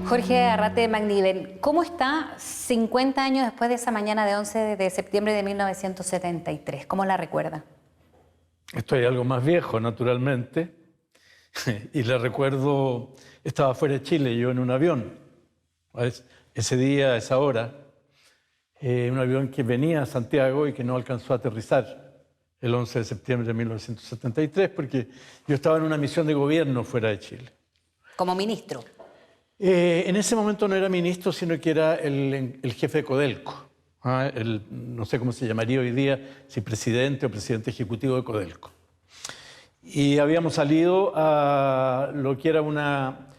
Jorge Arrate de Magnivel, ¿cómo está 50 años después de esa mañana de 11 de septiembre de 1973? ¿Cómo la recuerda? Estoy algo más viejo, naturalmente, y le recuerdo, estaba fuera de Chile, yo en un avión, ese día, a esa hora, un avión que venía a Santiago y que no alcanzó a aterrizar el 11 de septiembre de 1973, porque yo estaba en una misión de gobierno fuera de Chile. ¿Como ministro? En ese momento no era ministro, sino que era el jefe de Codelco. No sé cómo se llamaría hoy día, si presidente o presidente ejecutivo de Codelco. Y habíamos salido a lo que era una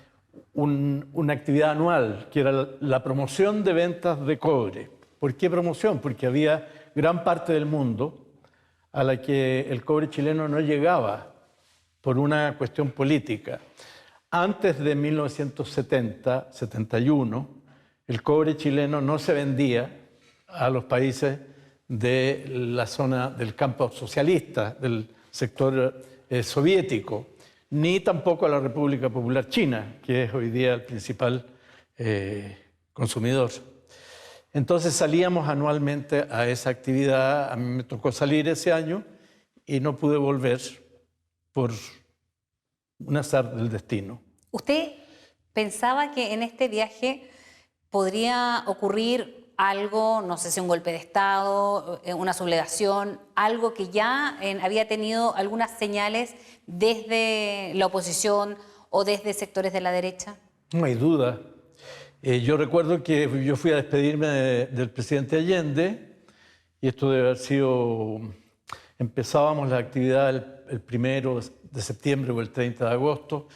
actividad anual, que era la promoción de ventas de cobre. ¿Por qué promoción? Porque había gran parte del mundo a la que el cobre chileno no llegaba por una cuestión política. Antes de 1970-71, el cobre chileno no se vendía a los países de la zona del campo socialista, del sector soviético, ni tampoco a la República Popular China, que es hoy día el principal consumidor. Entonces salíamos anualmente a esa actividad. A mí me tocó salir ese año y no pude volver por un azar del destino. ¿Usted pensaba que en este viaje podría ocurrir algo, no sé si un golpe de Estado, una sublevación, algo que ya había tenido algunas señales desde la oposición o desde sectores de la derecha? No hay duda. Yo recuerdo que yo fui a despedirme del presidente Allende, y esto debe haber sido, empezábamos la actividad el 1 de septiembre o el 30 de agosto,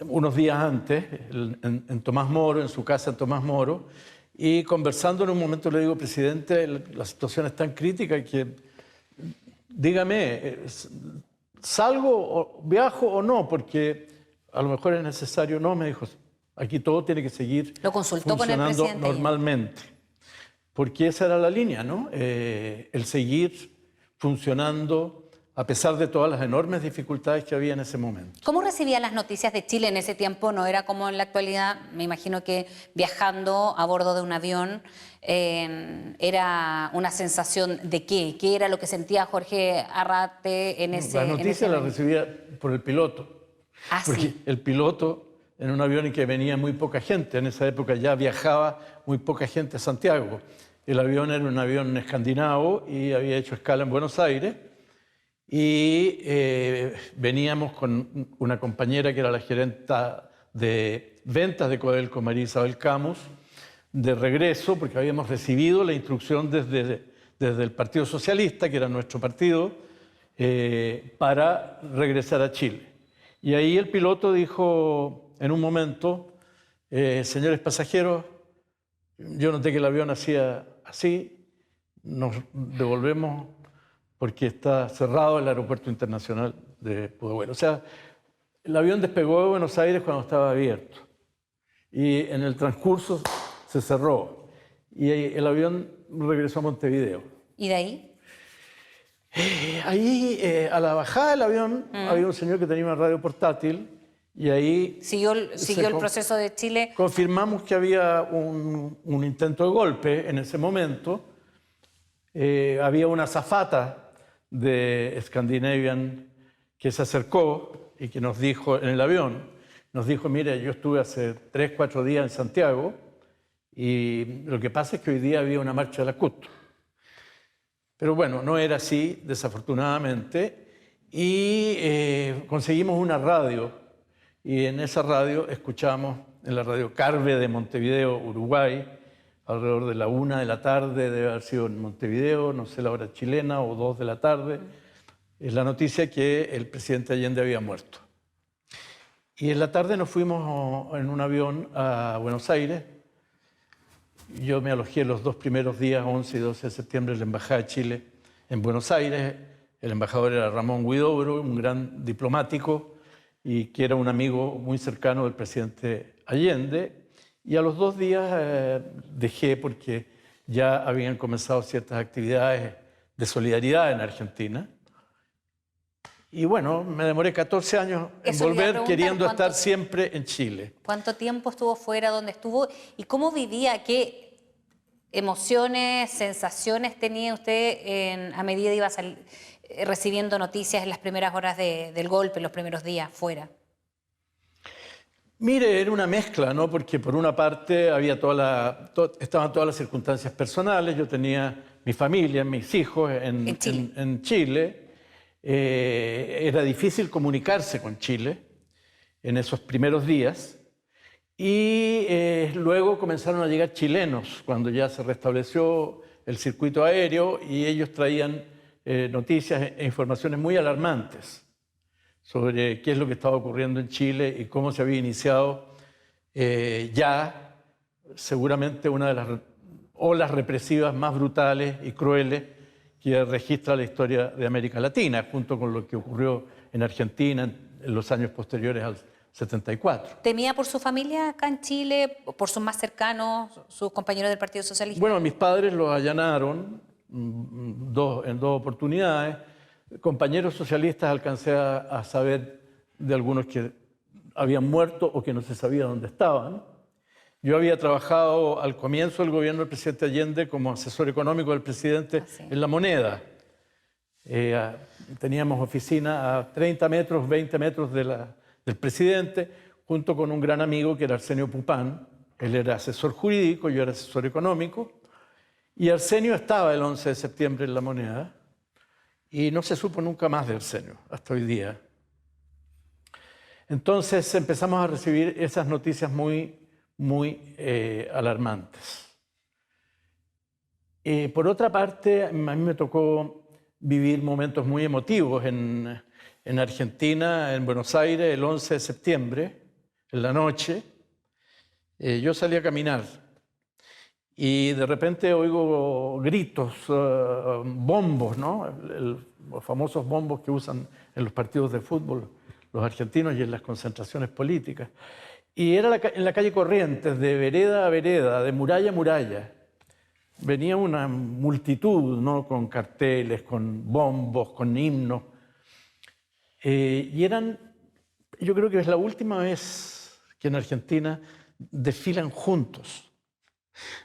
unos días antes, en Tomás Moro, en su casa en Tomás Moro, y conversando en un momento le digo, presidente, la situación es tan crítica que, dígame, ¿salgo, viajo o no? Porque a lo mejor es necesario. No, me dijo, aquí todo tiene que seguir funcionando normalmente. Porque esa era la línea, ¿no? El seguir funcionando a pesar de todas las enormes dificultades que había en ese momento. ¿Cómo recibía las noticias de Chile en ese tiempo? No era como en la actualidad. Me imagino que viajando a bordo de un avión era una sensación de ¿qué? ¿Qué era lo que sentía Jorge Arrate en ese momento? La noticia la recibía por el piloto. Porque sí. El piloto, en un avión en que venía muy poca gente, en esa época ya viajaba muy poca gente a Santiago. El avión era un avión escandinavo y había hecho escala en Buenos Aires. Y veníamos con una compañera que era la gerenta de ventas de Codelco, María Isabel Camus, de regreso, porque habíamos recibido la instrucción desde el Partido Socialista, que era nuestro partido, para regresar a Chile. Y ahí el piloto dijo en un momento, señores pasajeros, yo noté que el avión hacía así, nos devolvemos porque está cerrado el aeropuerto internacional de Pudahuel. O sea, el avión despegó de Buenos Aires cuando estaba abierto y en el transcurso se cerró y el avión regresó a Montevideo. ¿Y de ahí? Ahí, a la bajada del avión, había un señor que tenía una radio portátil y ahí... ¿Siguió el proceso de Chile? Confirmamos que había un intento de golpe en ese momento. Había una azafata de Scandinavian que se acercó y que nos dijo en el avión, nos dijo, mire, yo estuve hace 3 o 4 días en Santiago y lo que pasa es que hoy día había una marcha de la CUT. Pero bueno, no era así, desafortunadamente, y conseguimos una radio y en esa radio escuchamos, en la radio Carve de Montevideo, Uruguay, alrededor de la 1 de la tarde, debe haber sido en Montevideo, no sé la hora chilena, o 2 de la tarde, es la noticia que el presidente Allende había muerto. Y en la tarde nos fuimos en un avión a Buenos Aires. Yo me alojé los 2 primeros días, 11 y 12 de septiembre, en la Embajada de Chile en Buenos Aires. El embajador era Ramón Huidobro, un gran diplomático, y que era un amigo muy cercano del presidente Allende. Y a los 2 días dejé porque ya habían comenzado ciertas actividades de solidaridad en Argentina. Y bueno, me demoré 14 años en Eso le iba a volver, preguntar, queriendo ¿cuánto estar siempre en Chile. ¿Cuánto tiempo estuvo fuera? ¿Dónde estuvo? ¿Y cómo vivía? ¿Qué emociones, sensaciones tenía usted a medida iba recibiendo noticias en las primeras horas del golpe, los primeros días fuera? Mire, era una mezcla, ¿no? Porque por una parte había estaban todas las circunstancias personales. Yo tenía mi familia, mis hijos En Chile. en Chile. Era difícil comunicarse con Chile en esos primeros días. Y luego comenzaron a llegar chilenos cuando ya se restableció el circuito aéreo y ellos traían noticias e informaciones muy alarmantes sobre qué es lo que estaba ocurriendo en Chile y cómo se había iniciado ya seguramente una de las olas represivas más brutales y crueles que registra la historia de América Latina, junto con lo que ocurrió en Argentina en los años posteriores al 74. ¿Temía por su familia acá en Chile, por sus más cercanos, sus compañeros del Partido Socialista? Bueno, mis padres los allanaron en dos oportunidades. Compañeros socialistas alcancé a saber de algunos que habían muerto o que no se sabía dónde estaban. Yo había trabajado al comienzo del gobierno del presidente Allende como asesor económico del presidente en La Moneda. Teníamos oficina a 30 metros, 20 metros del presidente, junto con un gran amigo que era Arsenio Pupán. Él era asesor jurídico, yo era asesor económico. Y Arsenio estaba el 11 de septiembre en La Moneda y no se supo nunca más de Arsenio, hasta hoy día. Entonces empezamos a recibir esas noticias muy alarmantes. Por otra parte, a mí me tocó vivir momentos muy emotivos en Argentina, en Buenos Aires, el 11 de septiembre, en la noche. Yo salí a caminar y de repente oigo gritos, bombos, ¿no? Los famosos bombos que usan en los partidos de fútbol los argentinos y en las concentraciones políticas. Y era en la calle Corrientes, de vereda a vereda, de muralla a muralla. Venía una multitud, ¿no? Con carteles, con bombos, con himnos. Y yo creo que es la última vez que en Argentina desfilan juntos.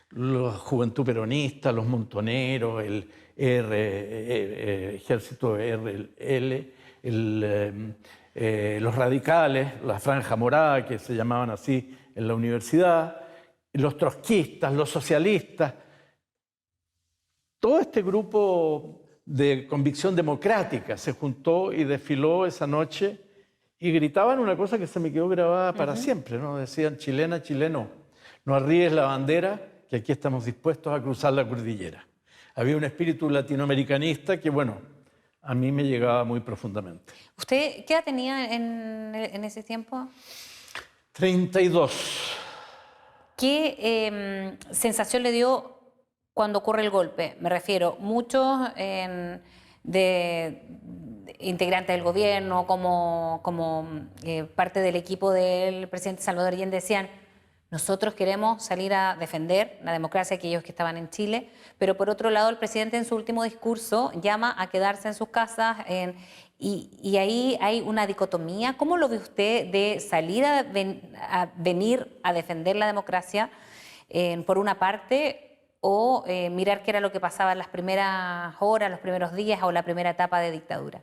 La juventud peronista, los montoneros, el ejército RL, los radicales, la Franja Morada, que se llamaban así en la universidad, los trotskistas, los socialistas. Todo este grupo de convicción democrática se juntó y desfiló esa noche y gritaban una cosa que se me quedó grabada para siempre, ¿no? Decían: chilena, chileno, no arríes la bandera, que aquí estamos dispuestos a cruzar la cordillera. Había un espíritu latinoamericanista que, bueno, a mí me llegaba muy profundamente. ¿Usted qué edad tenía en ese tiempo? 32. ¿Qué sensación le dio cuando ocurre el golpe? Me refiero, muchos integrantes del gobierno, como parte del equipo del presidente Salvador Allende, decían: nosotros queremos salir a defender la democracia, aquellos que estaban en Chile, pero por otro lado el presidente en su último discurso llama a quedarse en sus casas y ahí hay una dicotomía. ¿Cómo lo ve usted de salir a venir a defender la democracia por una parte, o mirar qué era lo que pasaba en las primeras horas, los primeros días o la primera etapa de dictadura?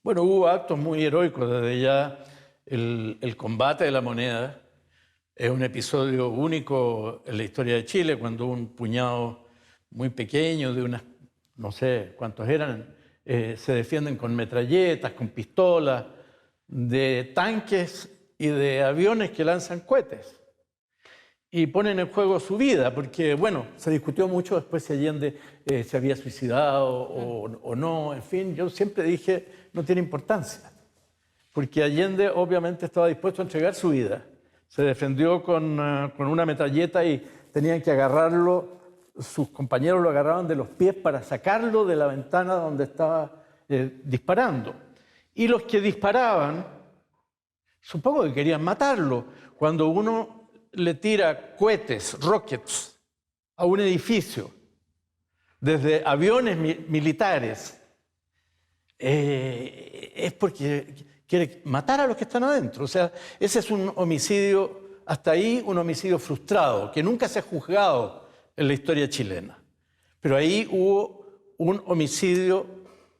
Bueno, hubo actos muy heroicos desde ya. El combate de La Moneda es un episodio único en la historia de Chile, cuando un puñado muy pequeño de unas, no sé cuántos eran, se defienden con metralletas, con pistolas, de tanques y de aviones que lanzan cohetes. Y ponen en juego su vida, porque, bueno, se discutió mucho después si Allende se había suicidado o no. En fin, yo siempre dije, no tiene importancia, porque Allende obviamente estaba dispuesto a entregar su vida. Se defendió con una metralleta y tenían que agarrarlo, sus compañeros lo agarraban de los pies para sacarlo de la ventana donde estaba disparando. Y los que disparaban, supongo que querían matarlo. Cuando uno le tira cohetes, rockets, a un edificio, desde aviones militares, es porque quiere matar a los que están adentro. O sea, ese es un homicidio, hasta ahí un homicidio frustrado, que nunca se ha juzgado en la historia chilena. Pero ahí hubo un homicidio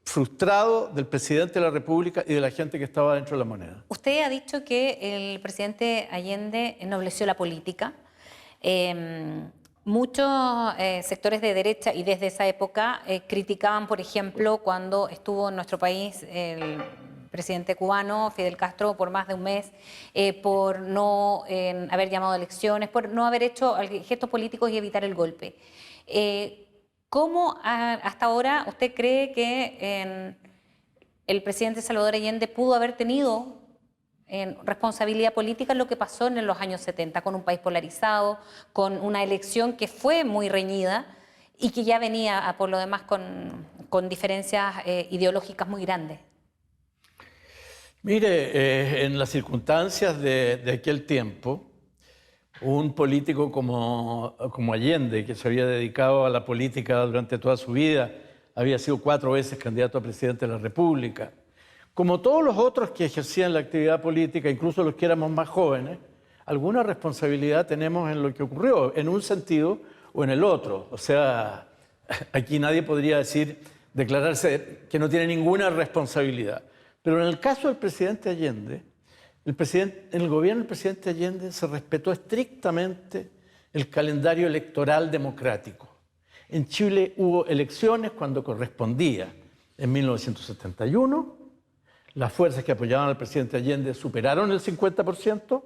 frustrado del presidente de la República y de la gente que estaba dentro de la moneda. Usted ha dicho que el presidente Allende ennobleció la política. Muchos sectores de derecha y desde esa época criticaban, por ejemplo, cuando estuvo en nuestro país el presidente cubano, Fidel Castro, por más de un mes, por no haber llamado a elecciones, por no haber hecho gestos políticos y evitar el golpe. ¿Cómo hasta ahora usted cree que el presidente Salvador Allende pudo haber tenido responsabilidad política en lo que pasó en los años 70, con un país polarizado, con una elección que fue muy reñida y que ya venía, por lo demás, con diferencias ideológicas muy grandes? Mire, en las circunstancias de aquel tiempo, un político como Allende, que se había dedicado a la política durante toda su vida, había sido 4 veces candidato a presidente de la República, como todos los otros que ejercían la actividad política, incluso los que éramos más jóvenes, alguna responsabilidad tenemos en lo que ocurrió, en un sentido o en el otro. O sea, aquí nadie podría declararse que no tiene ninguna responsabilidad. Pero en el caso del presidente Allende, en el gobierno del presidente Allende se respetó estrictamente el calendario electoral democrático. En Chile hubo elecciones cuando correspondía. En 1971, las fuerzas que apoyaban al presidente Allende superaron el 50%.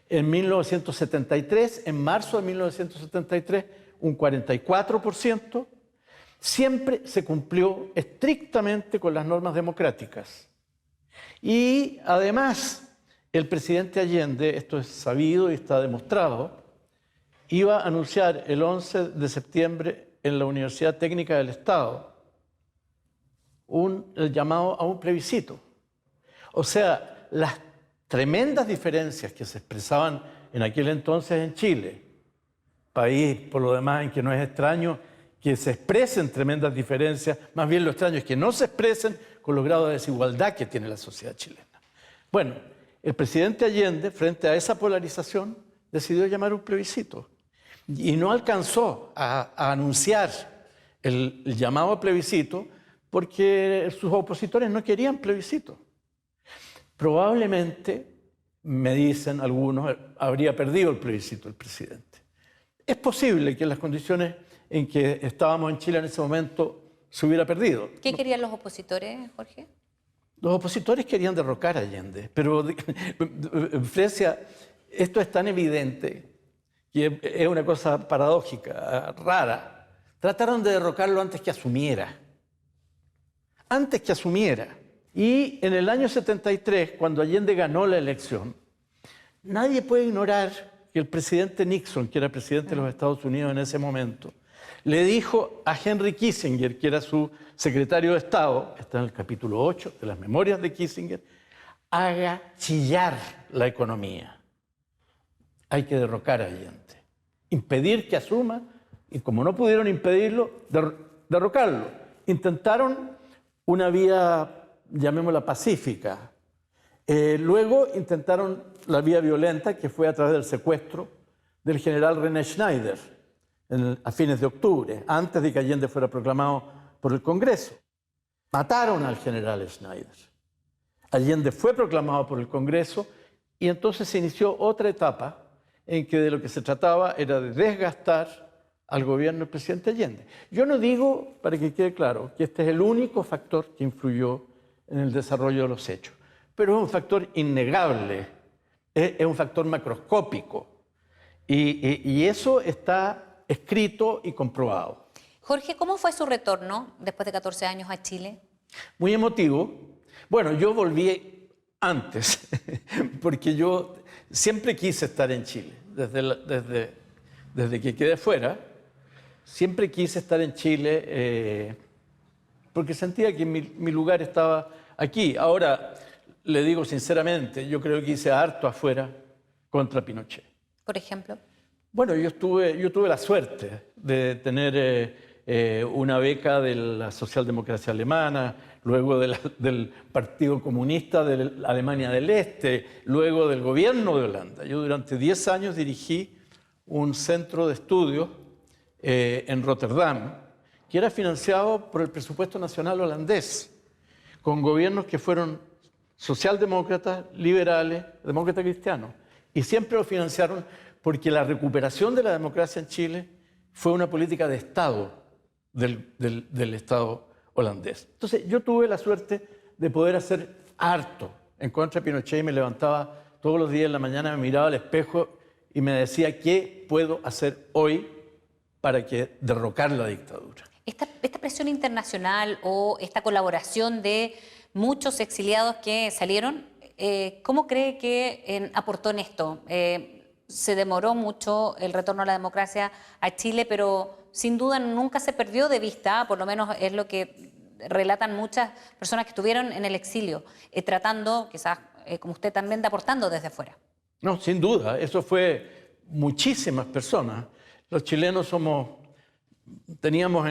En 1973, en marzo de 1973, un 44%. Siempre se cumplió estrictamente con las normas democráticas. Y además, el presidente Allende, esto es sabido y está demostrado, iba a anunciar el 11 de septiembre en la Universidad Técnica del Estado el llamado a un plebiscito. O sea, las tremendas diferencias que se expresaban en aquel entonces en Chile, país por lo demás en que no es extraño que se expresen tremendas diferencias, más bien lo extraño es que no se expresen con los grados de desigualdad que tiene la sociedad chilena. Bueno, el presidente Allende, frente a esa polarización, decidió llamar un plebiscito y no alcanzó a anunciar el llamado a plebiscito porque sus opositores no querían plebiscito. Probablemente, me dicen algunos, habría perdido el plebiscito el presidente. Es posible que en las condiciones en que estábamos en Chile en ese momento se hubiera perdido. ¿Qué querían los opositores, Jorge? Los opositores querían derrocar a Allende, pero Fresia, esto es tan evidente que es una cosa paradójica, rara. Trataron de derrocarlo antes que asumiera. Antes que asumiera. Y en el año 73, cuando Allende ganó la elección, nadie puede ignorar que el presidente Nixon, que era presidente de los Estados Unidos en ese momento, le dijo a Henry Kissinger, que era su secretario de Estado, está en el capítulo 8 de las memorias de Kissinger, haga chillar la economía. Hay que derrocar a Allende, impedir que asuma, y como no pudieron impedirlo, derrocarlo. Intentaron una vía, llamémosla pacífica. Luego intentaron la vía violenta, que fue a través del secuestro del general René Schneider a fines de octubre, antes de que Allende fuera proclamado por el Congreso. Mataron al general Schneider. Allende fue proclamado por el Congreso y entonces se inició otra etapa en que de lo que se trataba era de desgastar al gobierno del presidente Allende. Yo no digo, para que quede claro, que este es el único factor que influyó en el desarrollo de los hechos, pero es un factor innegable, es un factor macroscópico y eso está escrito y comprobado. Jorge, ¿cómo fue su retorno después de 14 años a Chile? Muy emotivo. Bueno, yo volví antes, porque yo siempre quise estar en Chile, desde que quedé fuera, siempre quise estar en Chile porque sentía que mi lugar estaba aquí. Ahora, le digo sinceramente, yo creo que hice harto afuera contra Pinochet. Por ejemplo. Bueno, yo tuve la suerte de tener una beca de la socialdemocracia alemana, luego del Partido Comunista de la Alemania del Este, luego del gobierno de Holanda. Yo durante 10 años dirigí un centro de estudios en Rotterdam, que era financiado por el presupuesto nacional holandés, con gobiernos que fueron socialdemócratas, liberales, demócratas cristianos. Y siempre lo financiaron porque la recuperación de la democracia en Chile fue una política de Estado del Estado holandés. Entonces yo tuve la suerte de poder hacer harto en contra de Pinochet y me levantaba todos los días en la mañana, me miraba al espejo y me decía ¿qué puedo hacer hoy para derrocar la dictadura? Esta presión internacional o esta colaboración de muchos exiliados que salieron, ¿cómo cree que aportó en esto? Se demoró mucho el retorno a la democracia a Chile, pero sin duda nunca se perdió de vista, por lo menos es lo que relatan muchas personas que estuvieron en el exilio, tratando, quizás como usted también, de aportando desde fuera. No, sin duda, eso fue muchísimas personas. Los chilenos teníamos,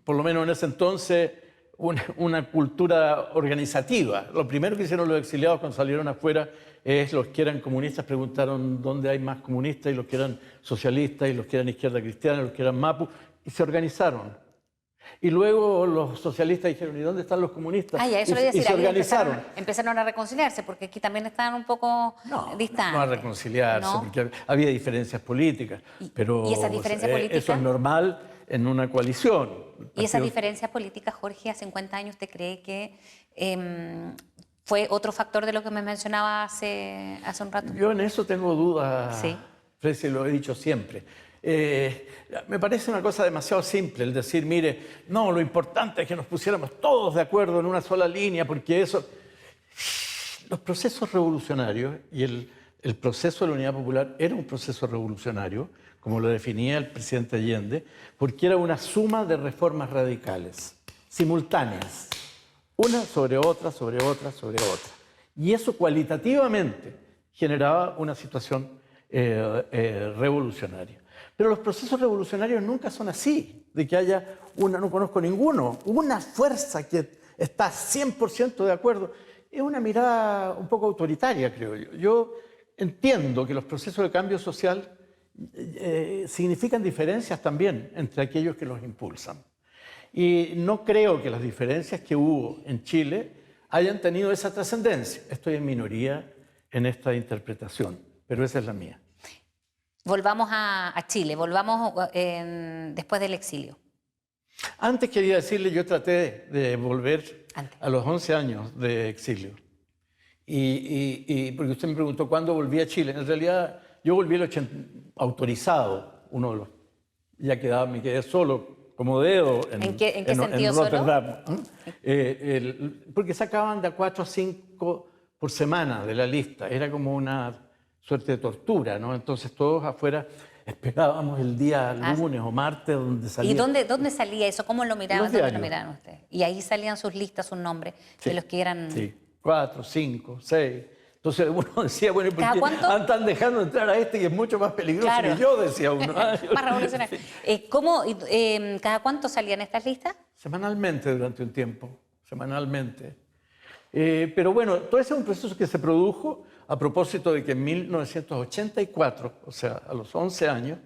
por lo menos en ese entonces, una cultura organizativa. Lo primero que hicieron los exiliados cuando salieron afuera es los que eran comunistas preguntaron dónde hay más comunistas y los que eran socialistas y los que eran izquierda cristiana, los que eran mapu, y se organizaron. Y luego los socialistas dijeron, ¿y dónde están los comunistas? Ah, ya, eso le iba a decir, y se organizaron. Empezaron a reconciliarse, porque aquí también estaban un poco distantes. No a reconciliarse, ¿no? Porque había diferencias políticas. Pero ¿Y esas diferencias políticas? Eso es normal en una coalición. ¿Y esas diferencias políticas, Jorge, a 50 años, usted cree que fue otro factor de lo que me mencionaba hace un rato? Yo en eso tengo dudas, sí. Fresi, lo he dicho siempre. Me parece una cosa demasiado simple el decir, mire, no, lo importante es que nos pusiéramos todos de acuerdo en una sola línea, porque eso... Los procesos revolucionarios, y el proceso de la Unidad Popular era un proceso revolucionario, como lo definía el presidente Allende, porque era una suma de reformas radicales, simultáneas, una sobre otra, sobre otra, sobre otra. Y eso cualitativamente generaba una situación revolucionaria. Pero los procesos revolucionarios nunca son así, de que haya no conozco ninguno, una fuerza que está 100% de acuerdo. Es una mirada un poco autoritaria, creo yo. Yo entiendo que los procesos de cambio social significan diferencias también entre aquellos que los impulsan. Y no creo que las diferencias que hubo en Chile hayan tenido esa trascendencia. Estoy en minoría en esta interpretación, pero esa es la mía. Volvamos a Chile, volvamos después del exilio. Antes quería decirle, yo traté de volver a los 11 años de exilio. Y porque usted me preguntó cuándo volví a Chile. En realidad, yo volví autorizado, uno de los... Ya me quedé solo, como dedo, ¿En qué sentido Rotterdam. Solo? Porque sacaban de 4 a 5 por semana de la lista. Era como una suerte de tortura, ¿no? Entonces todos afuera esperábamos el día lunes o martes donde salía. ¿Y dónde salía eso? ¿Cómo lo miraban? ¿Dónde lo miraban ustedes? Y ahí salían sus listas, sus nombres, de los que eran... Sí, 4, 5, 6. Entonces uno decía, bueno, ¿por qué están dejando entrar a este que es mucho más peligroso que yo? Decía uno. Más revolucionario. ¿Cada cuánto salían estas listas? Semanalmente durante un tiempo, semanalmente. Pero bueno, todo ese es un proceso que se produjo a propósito de que en 1984, o sea, a los 11 años,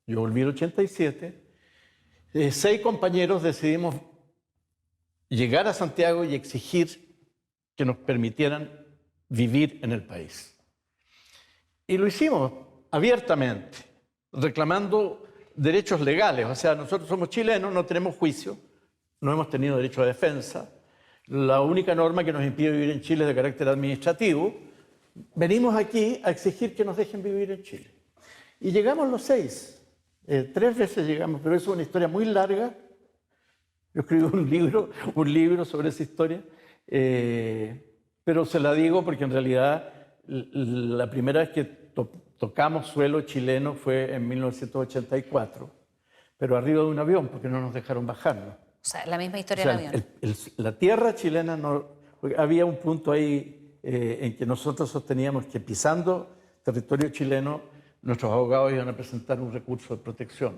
yo volví el 87, 6 compañeros decidimos llegar a Santiago y exigir que nos permitieran vivir en el país. Y lo hicimos abiertamente, reclamando derechos legales. O sea, nosotros somos chilenos, no tenemos juicio, no hemos tenido derecho a defensa. La única norma que nos impide vivir en Chile es de carácter administrativo. Venimos aquí a exigir que nos dejen vivir en Chile. Y llegamos los 6. 3 veces llegamos, pero eso es una historia muy larga. Yo escribí un libro sobre esa historia. Pero se la digo porque en realidad la primera vez que tocamos suelo chileno fue en 1984, pero arriba de un avión porque no nos dejaron bajarnos. O sea, la misma historia del avión. La tierra chilena no... Había un punto ahí en que nosotros sosteníamos que pisando territorio chileno nuestros abogados iban a presentar un recurso de protección.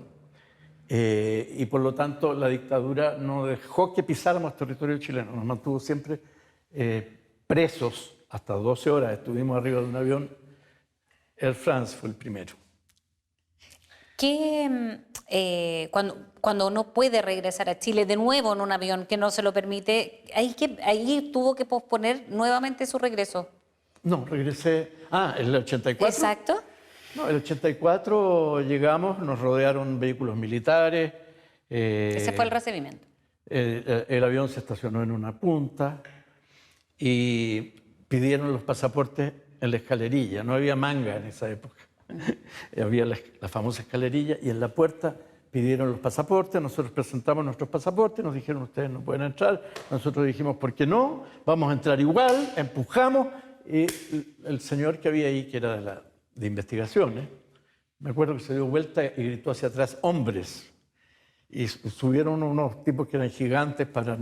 Y por lo tanto la dictadura no dejó que pisáramos territorio chileno, nos mantuvo siempre presos hasta 12 horas, estuvimos arriba de un avión. Air France fue el primero. Cuando uno puede regresar a Chile de nuevo en un avión que no se lo permite, ahí tuvo que posponer nuevamente su regreso. No, regresé. ¿el 84? Exacto. No, el 84 llegamos, nos rodearon vehículos militares. Ese fue el recibimiento. El avión se estacionó en una punta y pidieron los pasaportes en la escalerilla. No había manga en esa época. Había la famosa escalerilla y en la puerta pidieron los pasaportes. Nosotros presentamos nuestros pasaportes, nos dijeron ustedes no pueden entrar. Nosotros dijimos ¿por qué no? Vamos a entrar igual, empujamos. Y el señor que había ahí, que era de investigaciones, me acuerdo que se dio vuelta y gritó hacia atrás, hombres. Y subieron unos tipos que eran gigantes para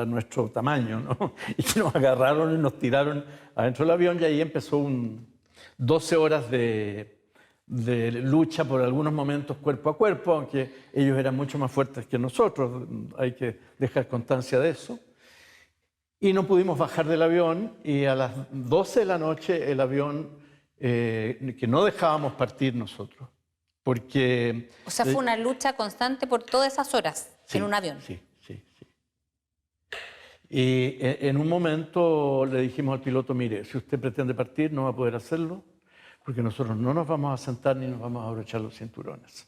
nuestro tamaño, ¿no? Y que nos agarraron y nos tiraron adentro del avión y ahí empezó 12 horas de lucha por algunos momentos cuerpo a cuerpo, aunque ellos eran mucho más fuertes que nosotros, hay que dejar constancia de eso. Y no pudimos bajar del avión y a las 12 de la noche el avión, que no dejábamos partir nosotros, porque... O sea, fue una lucha constante por todas esas horas en un avión. Sí. Y en un momento le dijimos al piloto, mire, si usted pretende partir no va a poder hacerlo, porque nosotros no nos vamos a sentar ni nos vamos a abrochar los cinturones.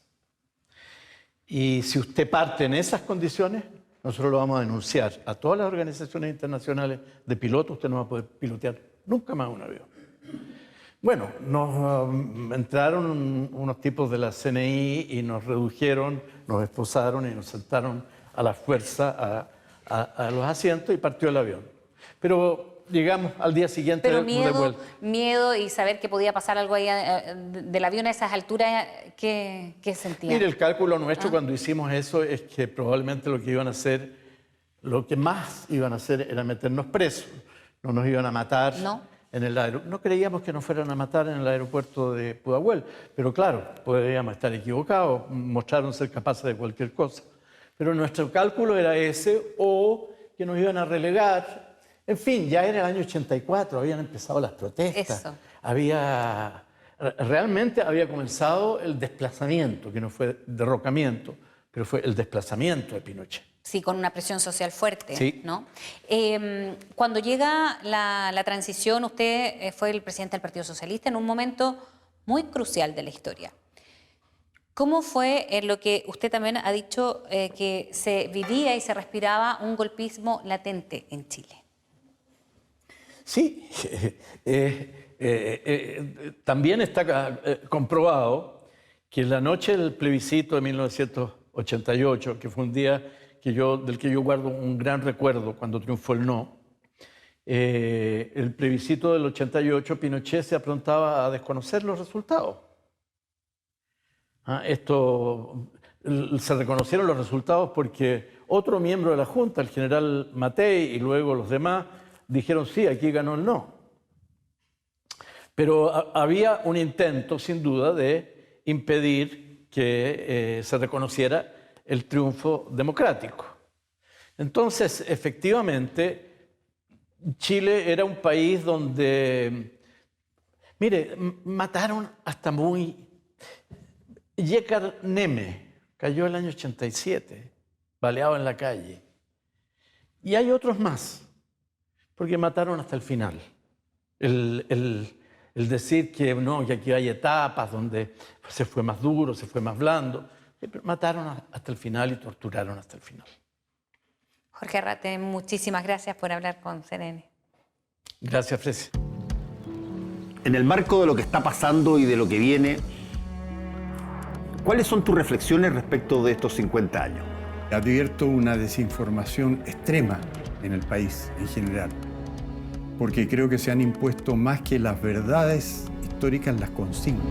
Y si usted parte en esas condiciones, nosotros lo vamos a denunciar a todas las organizaciones internacionales de pilotos, usted no va a poder pilotear nunca más un avión. Bueno, nos entraron unos tipos de la CNI y nos redujeron, nos esposaron y nos sentaron a la fuerza a los asientos y partió el avión. Pero llegamos al día siguiente Pero de vuelta. miedo y saber que podía pasar algo ahí del avión a esas alturas, ¿qué sentían? Mire, el cálculo nuestro cuando hicimos eso es que probablemente lo que más iban a hacer era meternos presos. No nos iban a matar. No. No creíamos que nos fueran a matar en el aeropuerto de Pudahuel, pero claro, podríamos estar equivocados, mostraron ser capaces de cualquier cosa. Pero nuestro cálculo era ese, o que nos iban a relegar. En fin, ya era el año 84, habían empezado las protestas. Eso. Realmente había comenzado el desplazamiento, que no fue derrocamiento, pero fue el desplazamiento de Pinochet. Sí, con una presión social fuerte, sí. ¿no? Cuando llega la transición, usted fue el presidente del Partido Socialista en un momento muy crucial de la historia. ¿Cómo fue lo que usted también ha dicho que se vivía y se respiraba un golpismo latente en Chile? Sí, también está comprobado que la noche del plebiscito de 1988, que fue un día del que yo guardo un gran recuerdo cuando triunfó el no, el plebiscito del 88, Pinochet se aprontaba a desconocer los resultados. Se reconocieron los resultados porque otro miembro de la Junta, el general Matei y luego los demás, dijeron sí, aquí ganó el no. Pero había un intento, sin duda, de impedir que se reconociera el triunfo democrático. Entonces, efectivamente, Chile era un país donde, mire, mataron hasta Yécar Neme, cayó el año 87, baleado en la calle. Y hay otros más, porque mataron hasta el final. El decir que no, que aquí hay etapas donde se fue más duro, se fue más blando. Mataron hasta el final y torturaron hasta el final. Jorge Arrate, muchísimas gracias por hablar con CNN. Gracias, Fresia. En el marco de lo que está pasando y de lo que viene, ¿cuáles son tus reflexiones respecto de estos 50 años? Advierto una desinformación extrema en el país en general, porque creo que se han impuesto más que las verdades históricas las consignas.